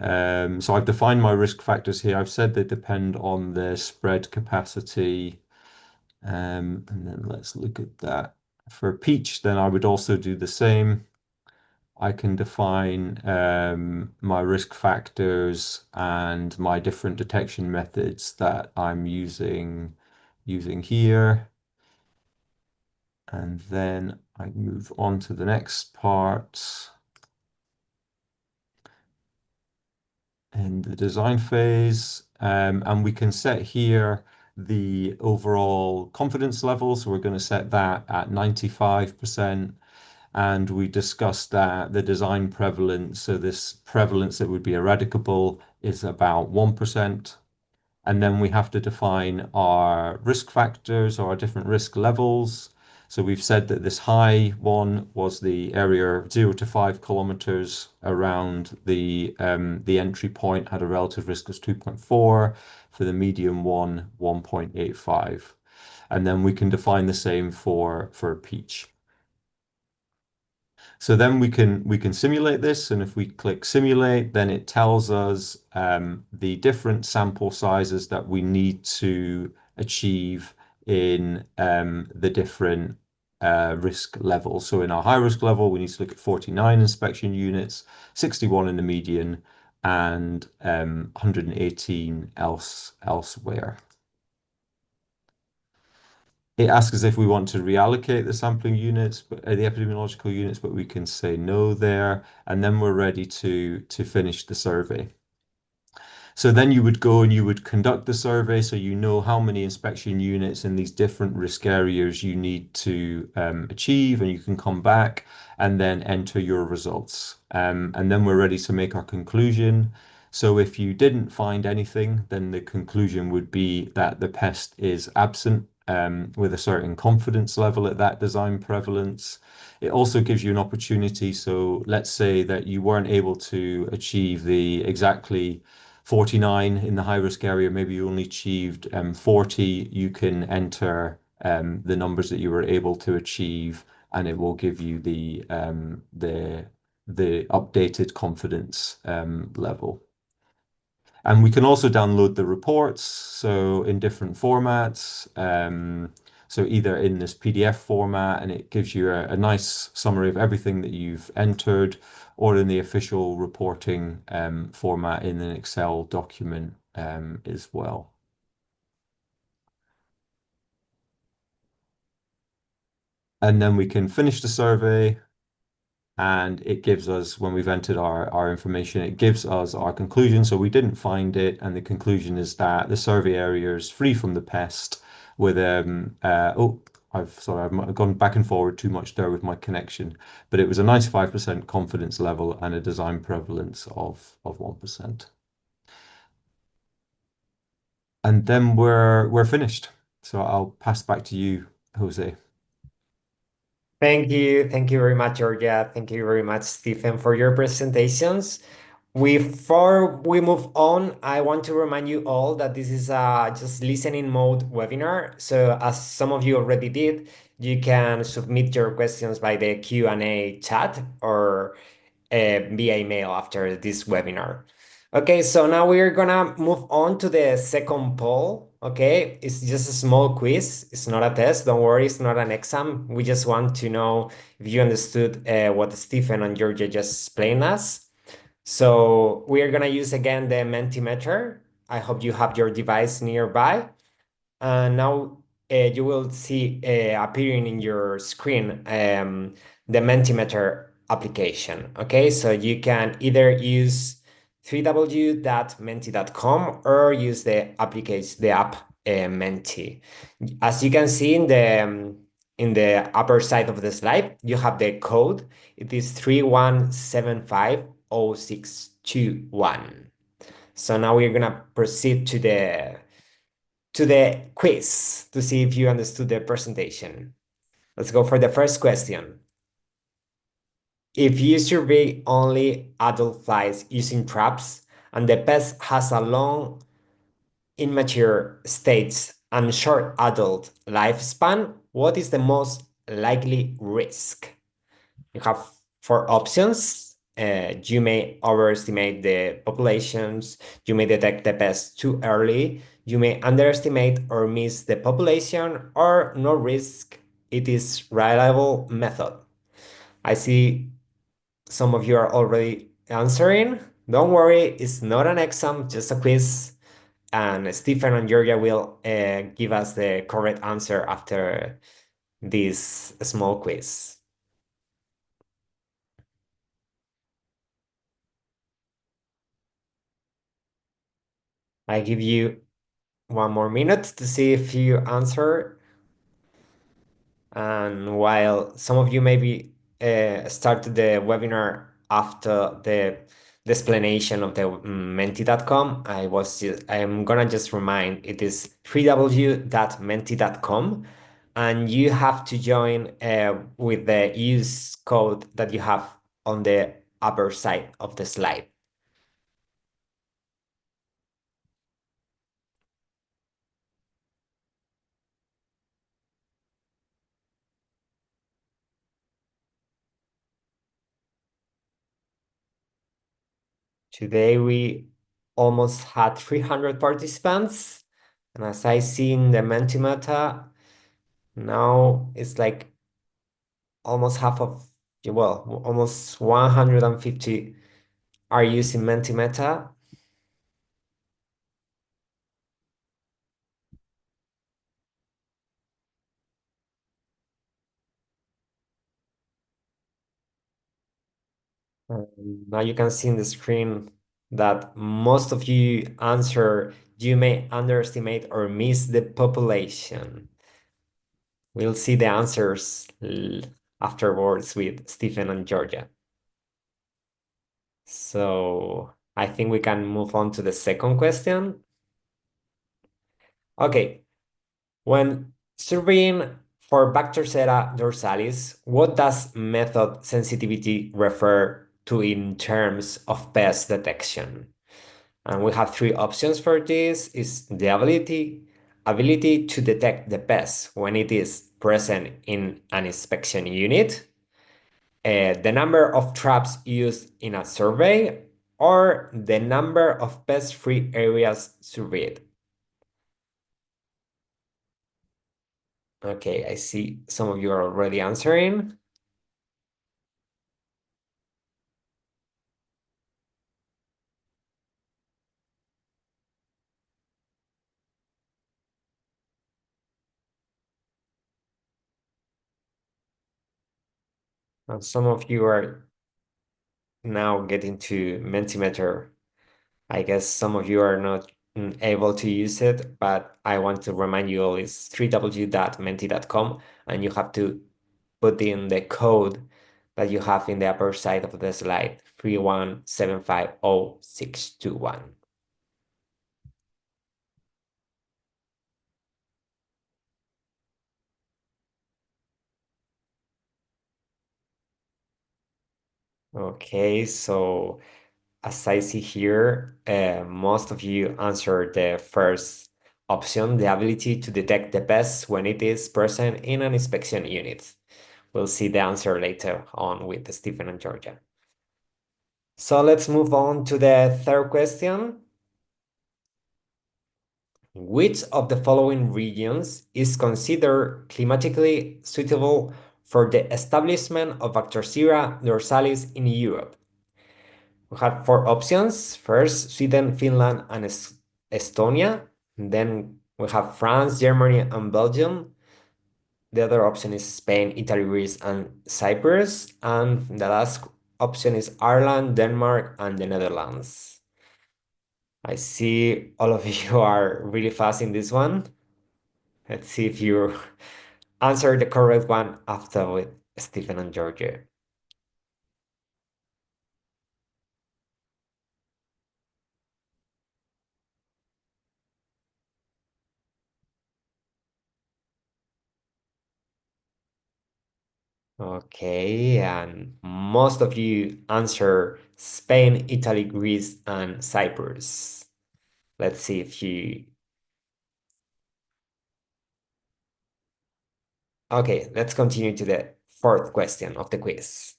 So I've defined my risk factors here. I've said they depend on the spread capacity. And then let's look at that. For peach, then I would also do the same. I can define my risk factors and my different detection methods that I'm using here. And then I move on to the next part in the design phase. And we can set here the overall confidence level. So we're going to set that at 95%. And we discussed that the design prevalence, so this prevalence that would be eradicable, is about 1%. And then we have to define our risk factors or our different risk levels. So we've said that this high one was the area 0 to 5 kilometers around the entry point had a relative risk of 2.4. For the medium one, 1.85. And then we can define the same for peach. So then we can simulate this, and if we click simulate, then it tells us the different sample sizes that we need to achieve in the different risk levels. So in our high risk level, we need to look at 49 inspection units, 61 in the median, and 118 elsewhere. It asks us if we want to reallocate the sampling units, but the epidemiological units, but we can say no there, and then we're ready to finish the survey. So then you would go and you would conduct the survey, so you know how many inspection units in these different risk areas you need to achieve, and you can come back and then enter your results. And then we're ready to make our conclusion. So if you didn't find anything, then the conclusion would be that the pest is absent with a certain confidence level at that design prevalence. It also gives you an opportunity. So let's say that you weren't able to achieve the exactly 49 in the high risk area, maybe you only achieved 40, you can enter the numbers that you were able to achieve, and it will give you the updated confidence level. And we can also download the reports, so in different formats. So either in this PDF format, and it gives you a nice summary of everything that you've entered, or in the official reporting format in an Excel document as well. And then we can finish the survey, and it gives us, when we've entered our information, it gives us our conclusion. So we didn't find it, and the conclusion is that the survey area is free from the pest with I've gone back and forward too much there with my connection, but it was a 95% confidence level and a design prevalence of 1%. And then we're finished. So I'll pass back to you, Jose. Thank you. Thank you very much, Georgia. Thank you very much, Stephen, for your presentations. Before we move on, I want to remind you all that this is a just listening mode webinar. So as some of you already did, you can submit your questions by the Q&A chat or via email after this webinar. Okay, so now we're gonna move on to the second poll. Okay, it's just a small quiz. It's not a test. Don't worry, it's not an exam. We just want to know if you understood what Stephen and Georgia just explained us. So we are gonna use again the Mentimeter. I hope you have your device nearby. Now you will see appearing in your screen the Mentimeter application. Okay, so you can either use www.menti.com or use the application, the app Menti. As you can see in the upper side of the slide, you have the code. It is 31750621. So now we're gonna proceed to the quiz to see if you understood the presentation. Let's go for the first question. If you survey only adult flies using traps and the pest has a long immature states and short adult lifespan, what is the most likely risk? You have four options. You may overestimate the populations. You may detect the pest too early. You may underestimate or miss the population, or no risk. It is reliable method. I see some of you are already answering. Don't worry, it's not an exam, just a quiz. And Stephen and Georgia will give us the correct answer after this small quiz. I give you one more minute to see if you answer. And while some of you maybe started the webinar after the explanation of the menti.com, I'm gonna just remind it is www.menti.com, and you have to join with the use code that you have on the upper side of the slide. Today we almost had 300 participants, and as I see in the Mentimeter, now it's like almost half of, well, almost 150 are using Mentimeter. Now you can see in the screen that most of you answer you may underestimate or miss the population. We'll see the answers afterwards with Stephen and Georgia. So I think we can move on to the second question. Okay, when surveying for Bactrocera dorsalis, what does method sensitivity refer to in terms of pest detection? And we have three options for this: is the ability to detect the pest when it is present in an inspection unit, the number of traps used in a survey, or the number of pest-free areas surveyed. Okay, I see some of you are already answering. And some of you are now getting to Mentimeter. I guess some of you are not able to use it, but I want to remind you all it's www.menti.com, and you have to put in the code that you have in the upper side of the slide, 317500621. Okay, so as I see here, most of you answered the first option, the ability to detect the pest when it is present in an inspection unit. We'll see the answer later on with Stephen and Georgia. So let's move on to the third question. Which of the following regions is considered climatically suitable for the establishment of Bactrocera dorsalis in Europe? We have four options. First, Sweden, Finland, and Estonia. Then we have France, Germany, and Belgium. The other option is Spain, Italy, Greece, and Cyprus. And the last option is Ireland, Denmark, and the Netherlands. I see all of you are really fast in this one. Let's see if you answer the correct one after with Stephen and Georgia. Okay, and most of you answer Spain, Italy, Greece, and Cyprus. Let's see if you... Okay, let's continue to the fourth question of the quiz.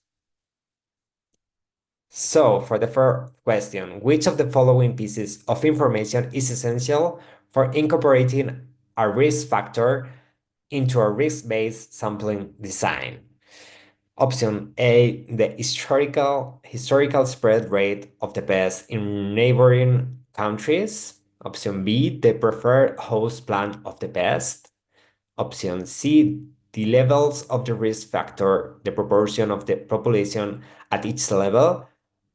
So, for the first question, which of the following pieces of information is essential for incorporating a risk factor into a risk-based sampling design? Option A, the historical spread rate of the pest in neighboring countries. Option B, the preferred host plant of the pest. Option C, the levels of the risk factor, the proportion of the population at each level,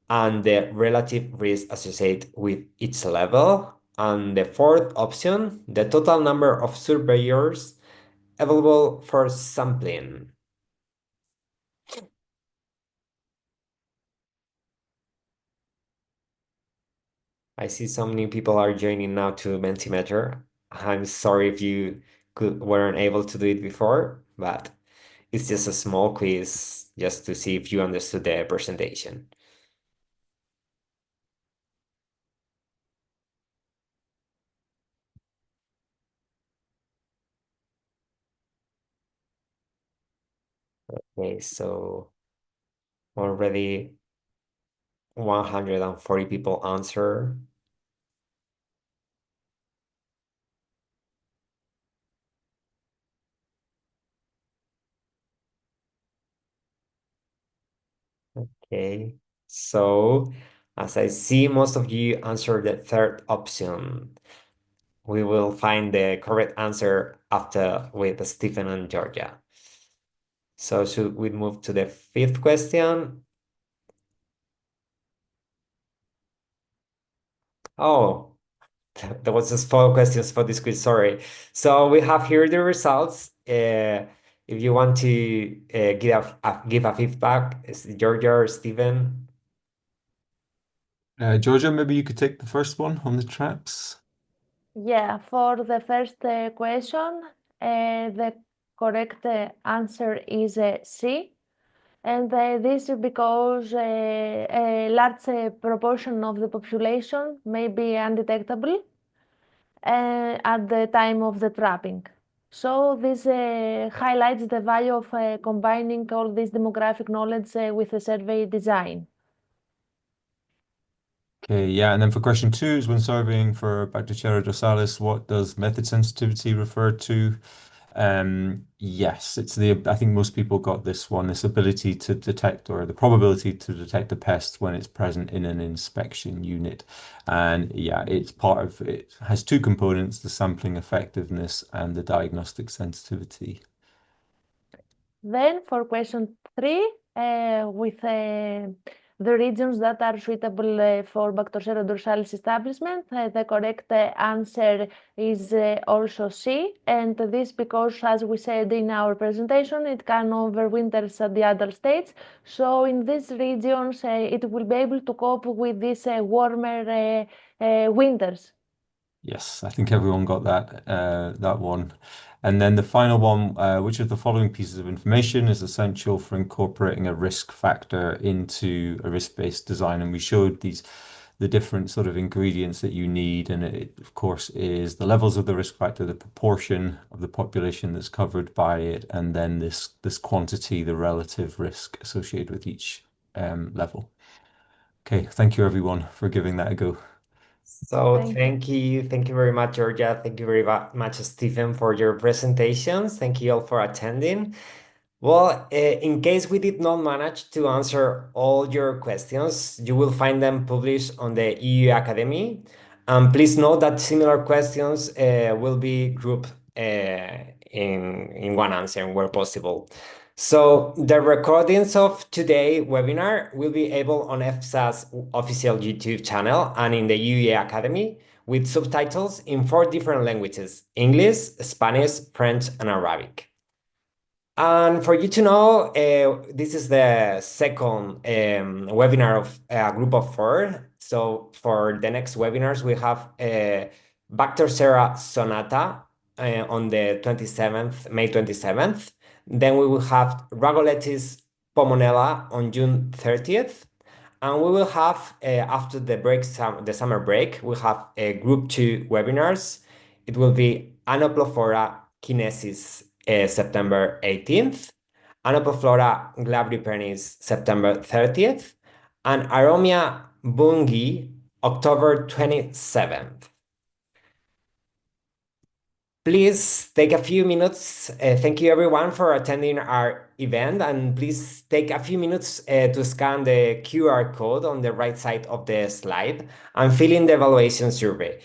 and the relative risk associated with each level. And the fourth option, the total number of surveyors available for sampling. I see so many people are joining now to Mentimeter. I'm sorry if you weren't able to do it before, but it's just a small quiz just to see if you understood the presentation. Okay, so already 140 people answer. Okay, so as I see, most of you answered the third option. We will find the correct answer after with Stephen and Georgia. So should we move to the fifth question? Oh, there was just 4 questions for this quiz. Sorry. So we have here the results. If you want to give a feedback, Georgia or Stephen. Georgia, maybe you could take the first one on the traps. Yeah, for the first question, the correct answer is C. And this is because a large proportion of the population may be undetectable at the time of the trapping. So this highlights the value of combining all this demographic knowledge with the survey design. Okay, yeah, and then for question two is when surveying for Bactrocera dorsalis, what does method sensitivity refer to? Yes, it's I think most people got this one, this ability to detect or the probability to detect a pest when it's present in an inspection unit. And yeah, it has two components, the sampling effectiveness and the diagnostic sensitivity. Then for question 3, with the regions that are suitable for Bactrocera dorsalis establishment, the correct answer is also C. And this because, as we said in our presentation, it can overwinters at the adult stage. So in these regions, it will be able to cope with these warmer winters. Yes, I think everyone got that one. And then the final one, which of the following pieces of information is essential for incorporating a risk factor into a risk-based design? And we showed the different sort of ingredients that you need, and it, of course, is the levels of the risk factor, the proportion of the population that's covered by it, and then this quantity, the relative risk associated with each level. Okay, thank you everyone for giving that a go. So Thank you. thank you very much, Georgia. Thank you very much, Stephen, for your presentations. Thank you all for attending. Well, in case we did not manage to answer all your questions, you will find them published on the EU Academy. Please note that similar questions will be grouped in one answer where possible. So the recordings of today's webinar will be able on EFSA's official YouTube channel and in the UE Academy with subtitles in 4 different languages: English, Spanish, French, and Arabic. And for you to know, this is the second webinar of a group of 4. So for the next webinars, we have Bactrocera sonata on the 27th, May 27th. Then we will have Ragoletis pomonella on June 30th. And we will have, after the the summer break, we have group 2 webinars. It will be Anoplophora kinesis September 18th, Anoplophora glabripernis September 30th, and Aromia bungi October 27th. Please take a few minutes. Thank you everyone for attending our event, and please take a few minutes to scan the QR code on the right side of the slide and fill in the evaluation survey.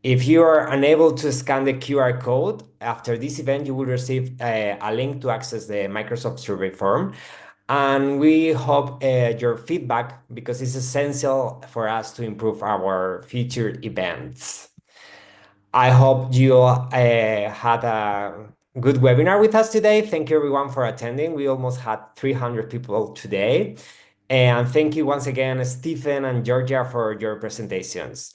If you are unable to scan the QR code after this event, you will receive a link to access the Microsoft survey form. And we hope your feedback, because it's essential for us to improve our future events. I hope you had a good webinar with us today. Thank you everyone for attending. We almost had 300 people today. And thank you once again, Stephen and Georgia, for your presentations.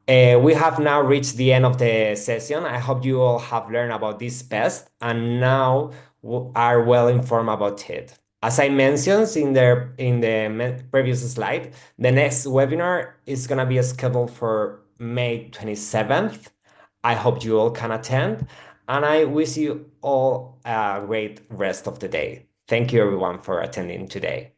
We have now reached the end of the session. I hope you all have learned about this pest and now are well informed about it. As I mentioned in the previous slide, the next webinar is going to be scheduled for May 27th. I hope you all can attend, and I wish you all a great rest of the day. Thank you everyone for attending today.